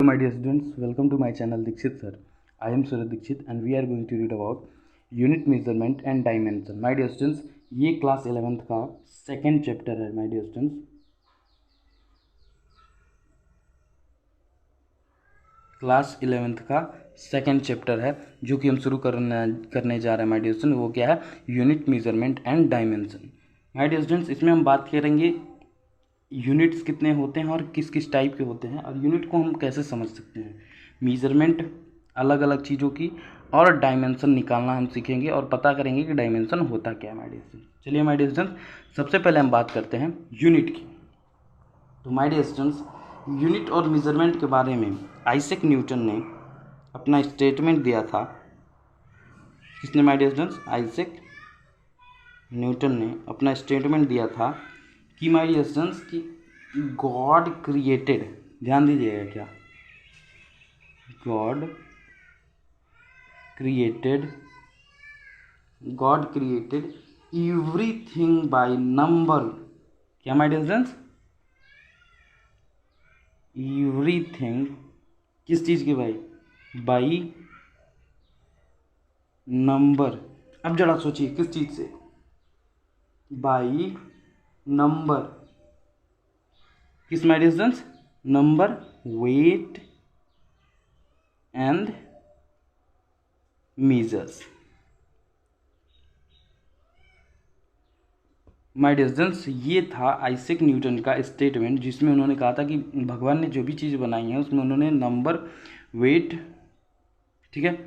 my dear students, welcome to my channel Dikshit sir. I am Suraj Dikshit and we are going to read about unit measurement and dimension. My dear students, ये class 11th का second chapter है my dear students. Class 11th का second chapter है जो कि हम शुरू करने जा रहे हैं my dear students. वो क्या है? Unit measurement and dimension. my dear students, इसमें हम बात करेंगे यूनिट्स कितने होते हैं और किस किस टाइप के होते हैं और यूनिट को हम कैसे समझ सकते हैं, मेजरमेंट अलग अलग चीज़ों की और डायमेंशन निकालना हम सीखेंगे और पता करेंगे कि डायमेंशन होता क्या है माय डियर स्टूडेंट्स. चलिए माय डियर स्टूडेंट्स, सबसे पहले हम बात करते हैं यूनिट की. तो माय डियर स्टूडेंट्स, यूनिट और मेजरमेंट के बारे में आइजैक न्यूटन ने अपना स्टेटमेंट दिया था. किसने my dear students? Isaac Newton ने अपना स्टेटमेंट दिया था कि माय डियर स्टूडेंट्स की गॉड क्रिएटेड, ध्यान दीजिएगा क्या, God created everything by number. क्या माय डियर स्टूडेंट्स? एवरीथिंग किस चीज़ की भाई? By number. अब जरा सोचिए किस चीज़ से? By number. किस my dear students? Number, weight and measures. My dear students, ये था आइजैक न्यूटन का स्टेटमेंट जिसमें उन्होंने कहा था कि भगवान ने जो भी चीज़ बनाई है उसमें उन्होंने नंबर, वेट, ठीक है,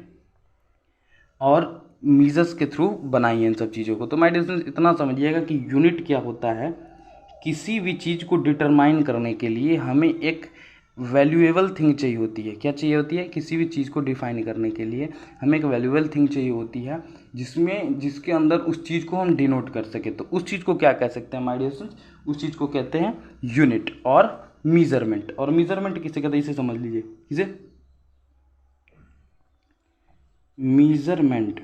और मीजर्स के थ्रू बनाई है इन सब चीज़ों को. तो माय डियर स्टूडेंट्स, इतना समझिएगा कि यूनिट क्या होता है. किसी भी चीज़ को डिटरमाइन करने के लिए हमें एक वैल्यूएबल थिंग चाहिए होती है. क्या चाहिए होती है? किसी भी चीज़ को डिफाइन करने के लिए हमें एक वैल्यूएबल थिंग चाहिए होती है जिसके अंदर उस चीज़ को हम डिनोट कर सके. तो उस चीज़ को क्या कह सकते हैं माय डियर स्टूडेंट्स? उस चीज़ को कहते हैं यूनिट और मेजरमेंट. और मेजरमेंट किसे कहते हैं इसे समझ लीजिए. किसे? मेजरमेंट.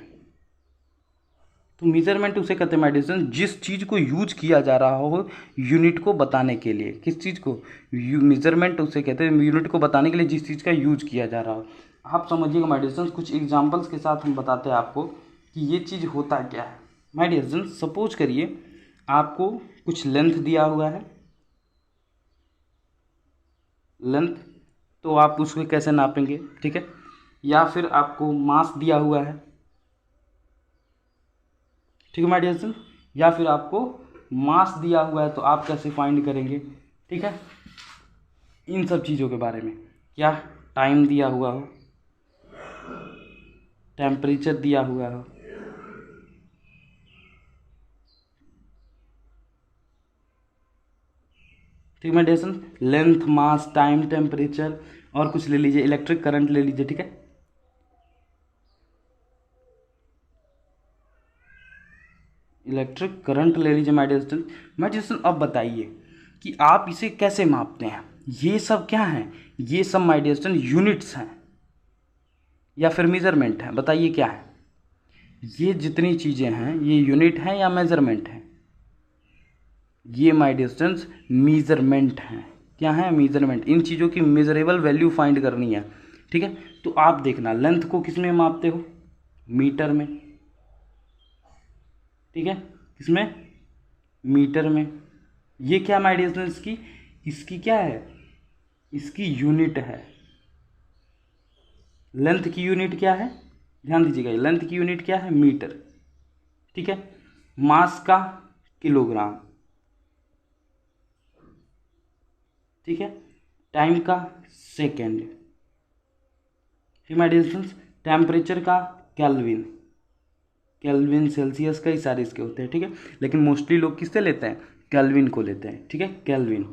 तो मेजरमेंट उसे कहते हैं माय डियर स्टूडेंट्स जिस चीज़ को यूज किया जा रहा हो यूनिट को बताने के लिए. किस चीज़ को? मेजरमेंट उसे कहते हैं यूनिट को बताने के लिए जिस चीज़ का यूज किया जा रहा हो. आप समझिएगा माय डियर स्टूडेंट्स, कुछ एग्जांपल्स के साथ हम बताते हैं आपको कि ये चीज़ होता क्या है. माय डियर स्टूडेंट्स, सपोज करिए आपको कुछ लेंथ दिया हुआ है, लेंथ, तो आप उसको कैसे नापेंगे, ठीक है. या फिर आपको मास दिया हुआ है, ठीक है माय डियर स्टूडेंट, या फिर आपको मास दिया हुआ है तो आप कैसे फाइंड करेंगे, ठीक है. इन सब चीज़ों के बारे में. क्या टाइम दिया हुआ हो, टेम्परेचर दिया हुआ हो, ठीक है my dear student, length, mass, time, temperature और कुछ ले लीजिए, इलेक्ट्रिक करंट ले लीजिए, ठीक है. इलेक्ट्रिक करंट ले लीजिए my dear student. My dear student, अब बताइए कि आप इसे कैसे मापते हैं. ये सब क्या है? ये सब माय डियर स्टूडेंट यूनिट्स हैं या फिर मेजरमेंट है? बताइए क्या है? ये जितनी चीज़ें हैं ये यूनिट हैं या मेजरमेंट हैं? ये माय डियर स्टूडेंट्स मेजरमेंट हैं. क्या है? मेजरमेंट. इन चीज़ों की मेजरेबल वैल्यू फाइंड करनी है, ठीक है. तो आप देखना, लेंथ को किस में मापते हो? मीटर में, ठीक है. किसमें? मीटर में. ये क्या माय डियर स्टूडेंट्स की, इसकी क्या है? इसकी यूनिट है. लेंथ की यूनिट क्या है? ध्यान दीजिएगा, लेंथ की यूनिट क्या है? मीटर, ठीक है. मास का किलोग्राम, ठीक है. टाइम का सेकेंड, ठीक माय डियर स्टूडेंट्स. टेम्परेचर का केल्विन, केल्विन सेल्सियस का ही सारे इसके होते हैं, ठीक है. लेकिन मोस्टली लोग किससे लेते हैं? केल्विन को लेते हैं, ठीक है, केल्विन.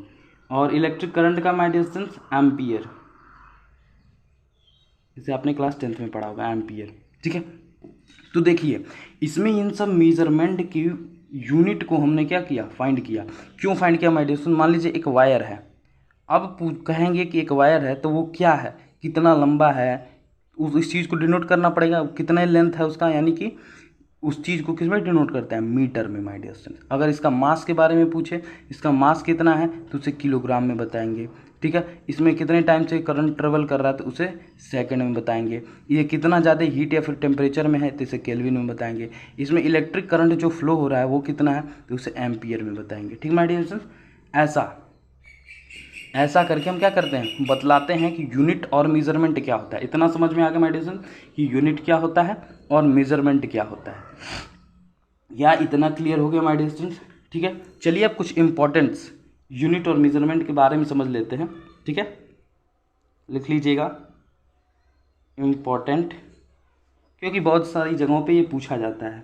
और इलेक्ट्रिक करंट का माय डियर स्टूडेंट्स एम्पियर, इसे आपने क्लास 10th में पढ़ा होगा, एम्पियर, ठीक है. तो देखिए इसमें इन सब मेजरमेंट की यूनिट को हमने क्या किया? फाइंड किया. क्यों फाइंड किया माय डियर स्टूडेंट? मान लीजिए एक वायर है. अब कहेंगे कि एक वायर है तो वो क्या है, कितना लंबा है, उस चीज़ को डिनोट करना पड़ेगा. कितना लेंथ है उसका, यानी कि उस चीज़ को किस में डिनोट करते हैं? मीटर में माय डियर स्टूडेंट्स. अगर इसका मास के बारे में पूछे, इसका मास कितना है, तो उसे किलोग्राम में बताएंगे. ठीक है। इसमें कितने टाइम से करंट ट्रेवल कर रहा है तो उसे सेकंड में बताएंगे। ये कितना ज़्यादा हीट या फिर टेम्परेचर में है तो इसे केल्विन में बताएंगे। इसमें इलेक्ट्रिक करंट जो फ्लो हो रहा है वो कितना है तो उसे एम्पियर में बताएंगे। ठीक माय डियर स्टूडेंट्स, ऐसा करके हम क्या करते हैं, बतलाते हैं कि यूनिट और मेजरमेंट क्या होता है। इतना समझ में आ गया माय डियर स्टूडेंट्स कि यूनिट क्या होता है और मेजरमेंट क्या होता है, या इतना क्लियर हो गया माय डियर स्टूडेंट्स। ठीक है, चलिए अब कुछ इंपॉर्टेंट्स यूनिट और मेजरमेंट के बारे में समझ लेते हैं। ठीक है, लिख लीजिएगा इम्पॉर्टेंट, क्योंकि बहुत सारी जगहों पे ये पूछा जाता है।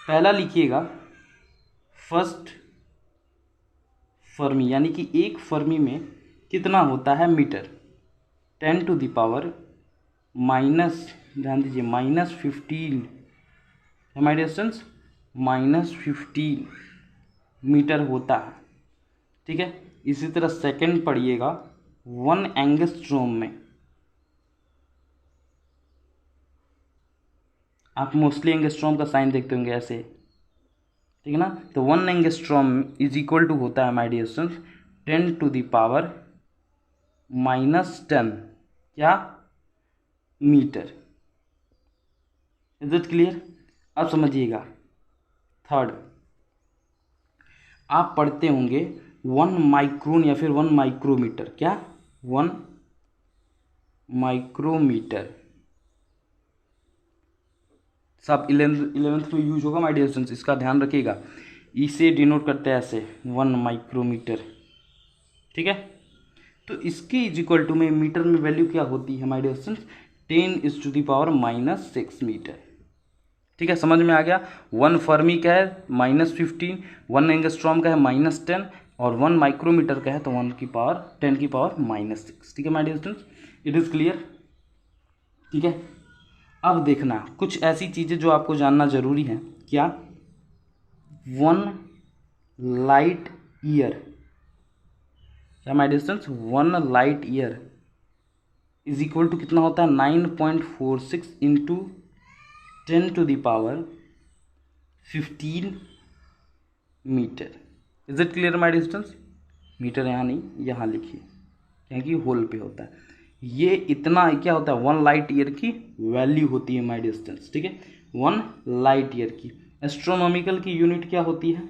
पहला लिखिएगा फर्स्ट फर्मी, यानी कि एक फर्मी में कितना होता है metre, 10 to the power minus, ध्यान दीजिए -15 हमारे डिस्टेंस -15 मीटर होता है। ठीक है, इसी तरह सेकंड पढ़िएगा 1 एंगस्ट्रोम में, आप मोस्टली एंगस्ट्रोम का साइन देखते होंगे ऐसे, ठीक है ना। तो 1 एंगस्ट्रोम इज इक्वल टू होता है my dear students 10 to the power -10 क्या मीटर। Is it clear? अब समझिएगा थर्ड, आप पढ़ते होंगे 1 माइक्रोन या फिर 1 माइक्रोमीटर, क्या 1 माइक्रोमीटर सब 11th में यूज होगा माय डियर स्टूडेंट्स, इसका ध्यान रखिएगा। इसे डिनोट करते हैं ऐसे 1 माइक्रोमीटर। ठीक है, तो इसके इज इक्वल टू में मीटर में वैल्यू क्या होती है माय डियर स्टूडेंट्स 10⁻⁻⁻6 मीटर। ठीक है, समझ में आ गया। 1 फर्मी का है -15, 1 एंगस्ट्रॉम का है -10 और 1 माइक्रोमीटर का है तो 10 की पावर -6। ठीक है my dear students, it is clear. ठीक है, अब देखना कुछ ऐसी चीज़ें जो आपको जानना जरूरी है। क्या 1 लाइट ईयर, क्या my dear students 1 light year is equal to कितना होता है 9.46 into 10 to the power 15 metre. Is it clear my dear students? Metre यहाँ नहीं, यहाँ लिखिए क्योंकि होल पे होता है। ये इतना क्या होता है 1 लाइट ईयर की वैल्यू होती है माय डियर स्टूडेंट्स। ठीक है, 1 लाइट ईयर की। एस्ट्रोनॉमिकल की यूनिट क्या होती है,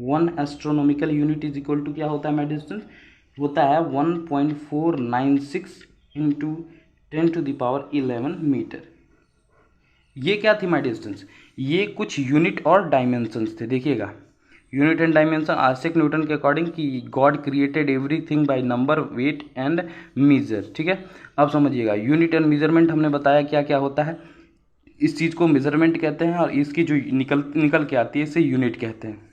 1 astronomical unit is equal to क्या होता है माय डियर स्टूडेंट्स, होता है 1.496 into 10 to the power 11 metre. ये क्या थी माय डियर स्टूडेंट्स, ये कुछ यूनिट और डायमेंशंस थे। देखिएगा unit and dimension, Isaac Newton के अकॉर्डिंग कि God created everything by number, weight and measure. ठीक है, अब समझिएगा यूनिट एंड मेजरमेंट हमने बताया क्या क्या होता है। इस चीज़ को मेजरमेंट कहते हैं और इसकी जो निकल के आती है इसे यूनिट कहते हैं।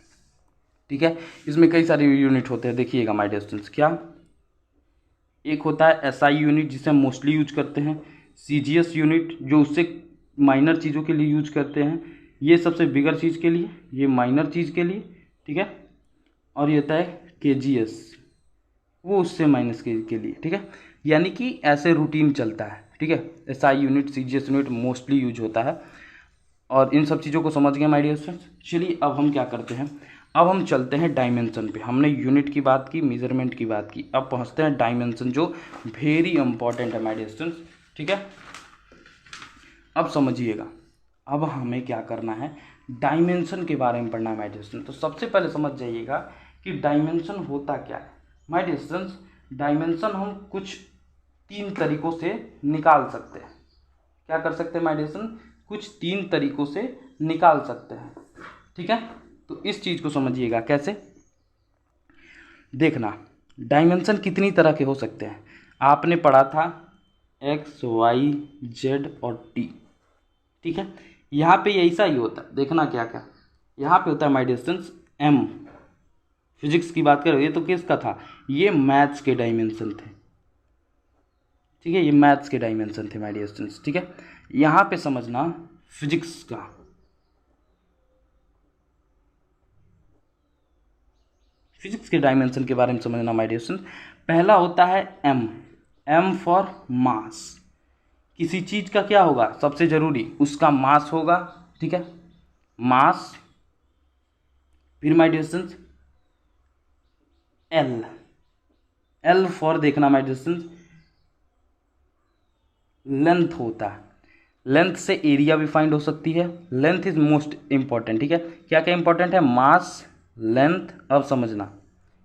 ठीक है, इसमें कई सारे यूनिट होते हैं। देखिएगा माय डियर स्टूडेंट्स, क्या एक होता है एसआई यूनिट जिसे हम मोस्टली यूज करते हैं, सीजीएस यूनिट जो उससे माइनर चीज़ों के लिए यूज करते हैं, ये सबसे बिगर चीज़ के लिए, ये माइनर चीज़ के लिए। ठीक है, और ये होता है केजीएस, वो उससे माइनस के लिए। ठीक है, यानी कि ऐसे रूटीन चलता है। ठीक है, SI unit CGS unit mostly use होता है। और इन सब चीज़ों को समझ गए माय डियर स्टूडेंट्स। चलिए अब हम क्या करते हैं, अब हम चलते हैं डायमेंशन पे। हमने यूनिट की बात की, मेजरमेंट की बात की, अब पहुंचते हैं डायमेंशन जो वेरी इंपॉर्टेंट है माय डियर स्टूडेंट्स। ठीक है, अब समझिएगा, अब हमें क्या करना है, डायमेंशन के बारे में पढ़ना है माय डियर स्टूडेंट्स। तो सबसे पहले समझ जाइएगा कि डायमेंशन होता क्या है माय डियर स्टूडेंट्स। डायमेंशन हम कुछ 3 तरीकों से निकाल सकते हैं। क्या कर सकते हैं माय डियर स्टूडेंट्स, कुछ 3 तरीकों से निकाल सकते हैं। ठीक है, तो इस चीज को समझिएगा कैसे। देखना डायमेंशन कितनी तरह के हो सकते हैं, आपने पढ़ा था एक्स वाई जेड और टी। ठीक है, यहाँ पे ऐसा ही होता है। देखना क्या क्या यहाँ पे होता है my dear students, M physics की बात करो, ये तो किसका था, ये मैथ्स के डायमेंशन थे। ठीक है, ये मैथ्स के डायमेंशन थे माय डियर स्टूडेंट्स। ठीक है, यहाँ पे समझना फिजिक्स का, फिजिक्स के डायमेंशन के बारे में समझना माय डियर स्टूडेंट्स। पहला होता है एम, एम फॉर मास। किसी चीज का क्या होगा सबसे जरूरी, उसका मास होगा। ठीक है, मास। फिर my dear students L, L for देखना माय डिस्टेंस लेंथ होता है। लेंथ से एरिया भी फाइंड हो सकती है। Length is most important. ठीक है, क्या क्या इंपॉर्टेंट है? मास, लेंथ। अब समझना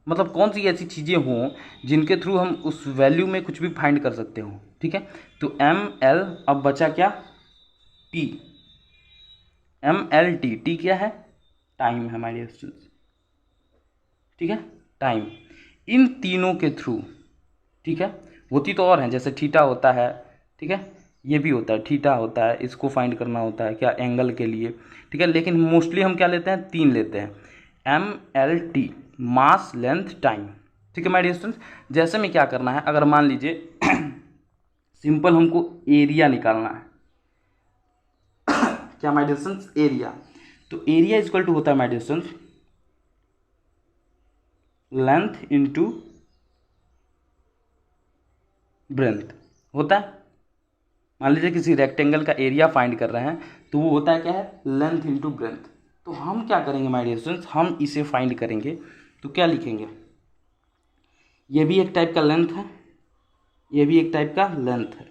मतलब कौन सी ऐसी चीज़ें हों जिनके थ्रू हम उस वैल्यू में कुछ भी फाइंड कर सकते हो। ठीक है, तो एम एल, अब बचा क्या? T. M L T, T क्या है? टाइम है हमारे स्टूडेंट्स। ठीक है, टाइम। इन तीनों के थ्रू, ठीक है, होती तो और हैं, जैसे थीटा होता है, ठीक है, ये भी होता है, थीटा होता है, इसको फाइंड करना होता है क्या? एंगल के लिए। ठीक है, लेकिन मोस्टली हम क्या लेते हैं? तीन लेते हैं, एम एल टी, मास, लेंथ, टाइम। ठीक है माय डियर स्टूडेंट्स, जैसे में क्या करना है, अगर मान लीजिए सिंपल हमको एरिया निकालना है, क्या माय डियर स्टूडेंट्स? एरिया। तो एरिया इज इक्वल टू होता है my dear students length into breadth होता है। मान लीजिए किसी रेक्टेंगल का एरिया फाइंड कर रहे हैं तो वो होता है क्या है? Length into breadth. तो हम क्या करेंगे माय डियर स्टूडेंट्स? हम इसे फाइंड करेंगे तो क्या लिखेंगे? ये भी एक टाइप का लेंथ है, ये भी एक टाइप का लेंथ है।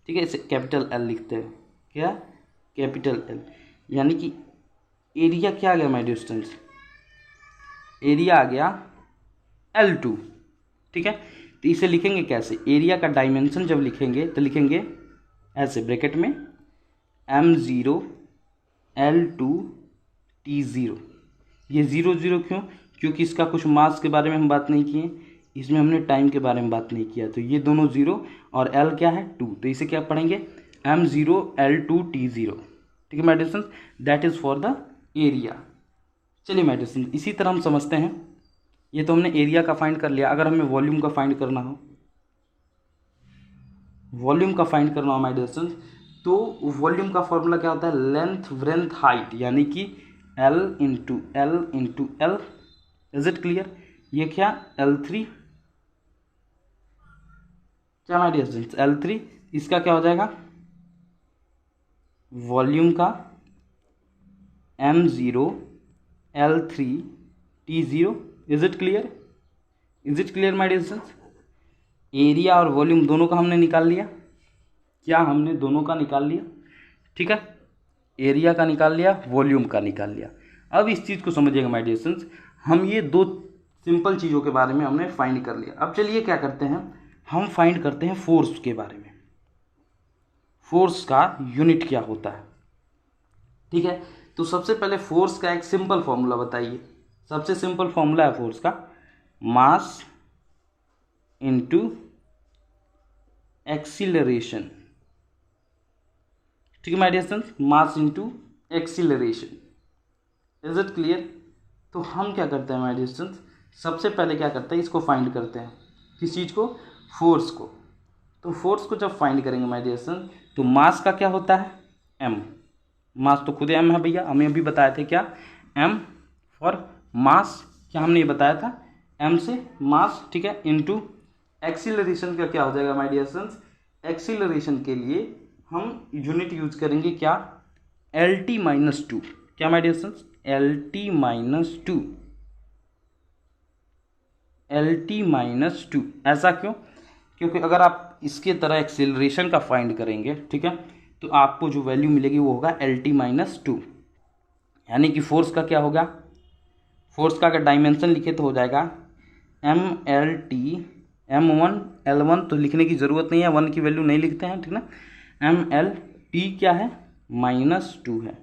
ठीक है, इसे कैपिटल एल लिखते हैं। क्या? Capital L. यानी कि एरिया क्या आ गया माय डियर स्टूडेंट्स? एरिया आ गया L2। ठीक है, तो इसे लिखेंगे कैसे? एरिया का डायमेंशन जब लिखेंगे तो लिखेंगे ऐसे ब्रैकेट में M0 L2 T0। ये 0 0 क्यों? क्योंकि इसका कुछ मास के बारे में हम बात नहीं किए, इसमें हमने टाइम के बारे में बात नहीं किया, तो ये दोनों 0 और L क्या है? 2, तो इसे क्या पढ़ेंगे? M0 L2 T0। ठीक है my dear students, that is for the area. चलिए माय डियर स्टूडेंट्स, इसी तरह हम समझते हैं, ये तो हमने एरिया का फाइंड कर लिया। अगर हमें वॉल्यूम का फाइंड करना हो, वॉल्यूम का फाइंड करना हो माय डियर स्टूडेंट्स, तो वॉल्यूम का फॉर्मूला क्या होता है? लेंथ ब्रेंथ हाइट, यानी कि L into L into L. Is it clear? ये क्या? L3, क्या माय डियर स्टूडेंट्स? L3। इसका क्या हो जाएगा? वॉल्यूम का M0 L3 T0। Is it clear? Is it clear my dear students? Area और वॉल्यूम दोनों का हमने निकाल लिया। क्या हमने दोनों का निकाल लिया? ठीक है, एरिया का निकाल लिया, वॉल्यूम का निकाल लिया। अब इस चीज़ को समझिएगा माय डियर स्टूडेंट्स, हम ये दो सिंपल चीज़ों के बारे में हमने फाइंड कर लिया। अब चलिए क्या करते हैं, हम फाइंड करते हैं फोर्स के बारे में। फोर्स का यूनिट क्या होता है? ठीक है, तो सबसे पहले फोर्स का एक सिंपल फॉर्मूला बताइए। सबसे सिंपल फॉर्मूला है फोर्स का मास इंटू एक्सीलरेशन। ठीक है my dear students, mass into acceleration. Is it clear? तो हम क्या करते हैं माय डियर स्टूडेंट्स, सबसे पहले क्या करते हैं, इसको फाइंड करते हैं। किस चीज़ को? फोर्स को। तो फोर्स को जब फाइंड करेंगे माय डियर स्टूडेंट्स, तो मास का क्या होता है? m। मास तो खुद m है भैया, हमें अभी बताया थे क्या? m फॉर मास, क्या हमने ये बताया था? m से मास। ठीक है, इनटू एक्सीलरेशन का क्या हो जाएगा माय डियर स्टूडेंट्स? एक्सीलरेशन के लिए हम यूनिट यूज करेंगे क्या? LT minus 2। क्या my dear students? LT minus 2। LT minus 2। ऐसा क्यों? क्योंकि अगर आप इसके तरह एक्सीलरेशन का फाइंड करेंगे, ठीक है, तो आपको जो वैल्यू मिलेगी वो होगा LT माइनस 2। यानी कि फोर्स का क्या होगा? फोर्स का अगर डायमेंशन लिखे तो हो जाएगा MLT M1 L1, तो लिखने की ज़रूरत नहीं है, 1 की वैल्यू नहीं लिखते हैं, ठीक ना। MLT क्या है? माइनस 2 है।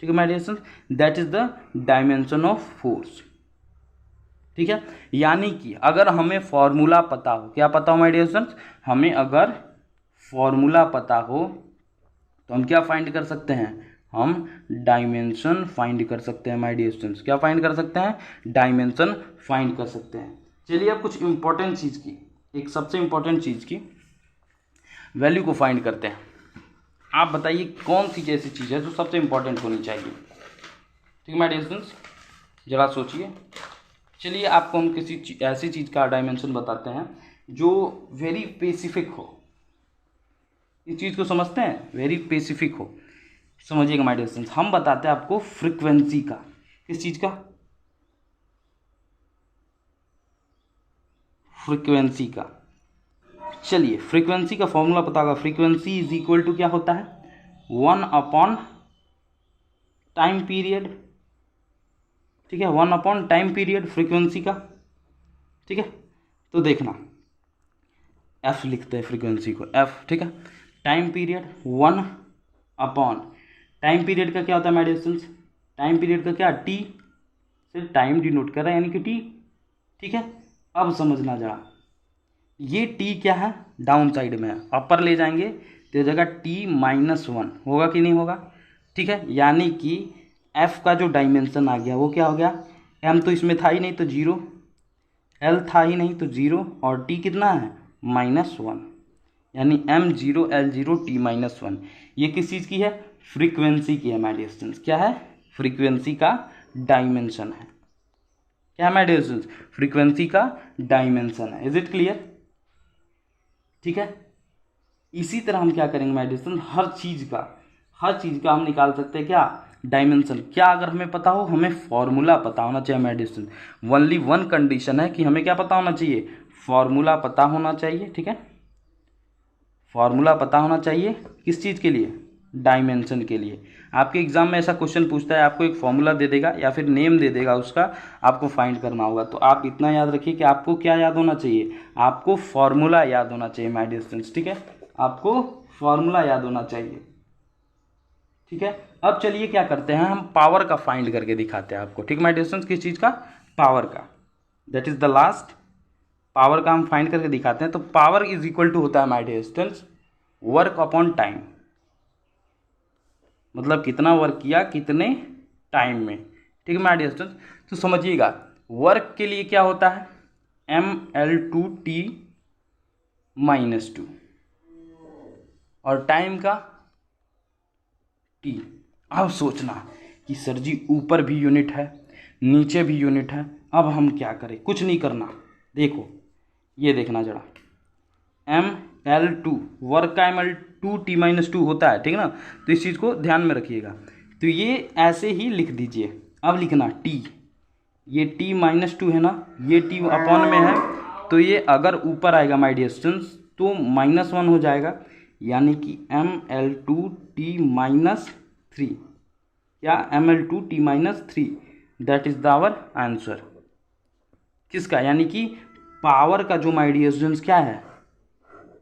ठीक है my dear students, that is the dimension of force. ठीक है, यानी कि अगर हमें फॉर्मूला पता हो, क्या पता हो माय डियर स्टूडेंट्स? हमें अगर फॉर्मूला पता हो तो हम क्या फाइंड कर सकते हैं? हम डायमेंशन फाइंड कर सकते हैं माय डियर स्टूडेंट्स। क्या फाइंड कर सकते हैं? डायमेंशन फाइंड कर सकते हैं। चलिए अब कुछ इंपॉर्टेंट चीज़ की, एक सबसे इंपॉर्टेंट चीज़ की वैल्यू को फाइंड करते हैं। आप बताइए कौन सी ऐसी चीज़ है जो सबसे इंपॉर्टेंट होनी चाहिए? ठीक है माय डियर स्टूडेंट्स, जरा सोचिए। चलिए आपको हम किसी ऐसी चीज़ का डायमेंशन बताते हैं जो वेरी स्पेसिफिक हो। इस चीज़ को समझते हैं? वेरी स्पेसिफिक हो। समझिएगा माय डियर स्टूडेंट्स, हम बताते हैं आपको फ्रीक्वेंसी का। किस चीज़ का? फ्रीक्वेंसी का। चलिए फ्रीक्वेंसी का फॉर्मूला पता होगा, फ्रीक्वेंसी इज इक्वल टू क्या होता है, 1 अपॉन टाइम पीरियड, ठीक है, 1 अपॉन टाइम पीरियड फ्रीक्वेंसी का, ठीक है। तो देखना एफ लिखते हैं फ्रीक्वेंसी को, एफ, ठीक है। Time period 1 upon time period का क्या होता है my dear students, time period का क्या, टी से टाइम डिनोट कर रहा है यानी कि टी, ठीक है। अब समझना जरा, ये टी क्या है, डाउन साइड में है, अपर ले जाएंगे तो ये जगह t-1 होगा कि नहीं होगा, ठीक है। यानी कि f का जो डायमेंशन आ गया वो क्या हो गया, m तो इसमें था ही नहीं तो 0, l था ही नहीं तो 0, और t कितना है, -1, यानी m0 l0 t-1। ये किस चीज़ की है, फ्रीक्वेंसी की है माय डियर स्टूडेंट्स। क्या है, फ्रीक्वेंसी का डायमेंशन है। क्या है माय डियर स्टूडेंट्स, फ्रीक्वेंसी का डायमेंशन है। इज इट क्लियर, ठीक है। इसी तरह हम क्या करेंगे माय डियर स्टूडेंट्स, हर चीज़ का हम निकाल सकते हैं क्या, डायमेंशन। क्या अगर हमें पता हो, हमें फॉर्मूला पता होना चाहिए my dear students. Only one condition है कि हमें क्या पता होना चाहिए, फॉर्मूला पता होना चाहिए, ठीक है। फॉर्मूला पता होना चाहिए किस चीज़ के लिए, डायमेंशन के लिए। आपके एग्जाम में ऐसा क्वेश्चन पूछता है, आपको एक फॉर्मूला दे देगा या फिर नेम दे देगा उसका, आपको फाइंड करना होगा। तो आप इतना याद रखिए कि आपको क्या याद होना चाहिए, आपको फॉर्मूला याद होना चाहिए माय डियर स्टूडेंट्स, ठीक है। आपको फॉर्मूला याद होना चाहिए, ठीक है। अब चलिए क्या करते हैं, हम पावर का फाइंड करके दिखाते हैं आपको, ठीक माय डियर स्टूडेंट्स। किस चीज़ का, पावर का, that is the last, power का हम फाइंड करके दिखाते हैं। तो पावर इज इक्वल टू होता है my dear students work upon time, मतलब कितना वर्क किया कितने टाइम में, ठीक है माय डियर स्टूडेंट्स। तो समझिएगा, वर्क के लिए क्या होता है, mL2T-2, और टाइम का T। अब सोचना कि सर जी ऊपर भी यूनिट है नीचे भी यूनिट है, अब हम क्या करें, कुछ नहीं करना। देखो ये देखना जरा, mL2 वर्क का mL2T-2 होता है, ठीक है ना। तो इस चीज़ को ध्यान में रखिएगा। तो ये ऐसे ही लिख दीजिए। अब लिखना T, ये T-2 है ना, ये T अपॉन में है, तो ये अगर ऊपर आएगा माय डियर स्टूडेंट्स तो -1 हो जाएगा, यानी कि mL2T-3, या mL2T-3, that is the our answer. किसका, यानी कि पावर का जो माय डियर स्टूडेंट्स क्या है,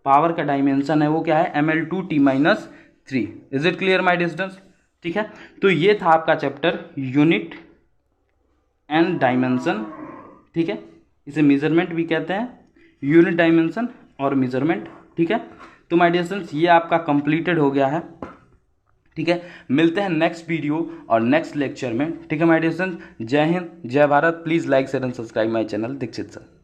पावर का डायमेंशन है वो क्या है, mL2T-3। Is it clear my dear students, ठीक है। तो ये था आपका चैप्टर यूनिट एंड डायमेंशन, ठीक है। इसे मेजरमेंट भी कहते हैं, यूनिट, डायमेंशन और मेजरमेंट, ठीक है। तो माय डियर स्टूडेंट्स ये आपका कंप्लीटेड हो गया है, ठीक है। मिलते हैं नेक्स्ट वीडियो और नेक्स्ट लेक्चर में, ठीक है माय डियर स्टूडेंट्स। जय हिंद, जय Bharat. Please like share and subscribe my channel Dixit sir.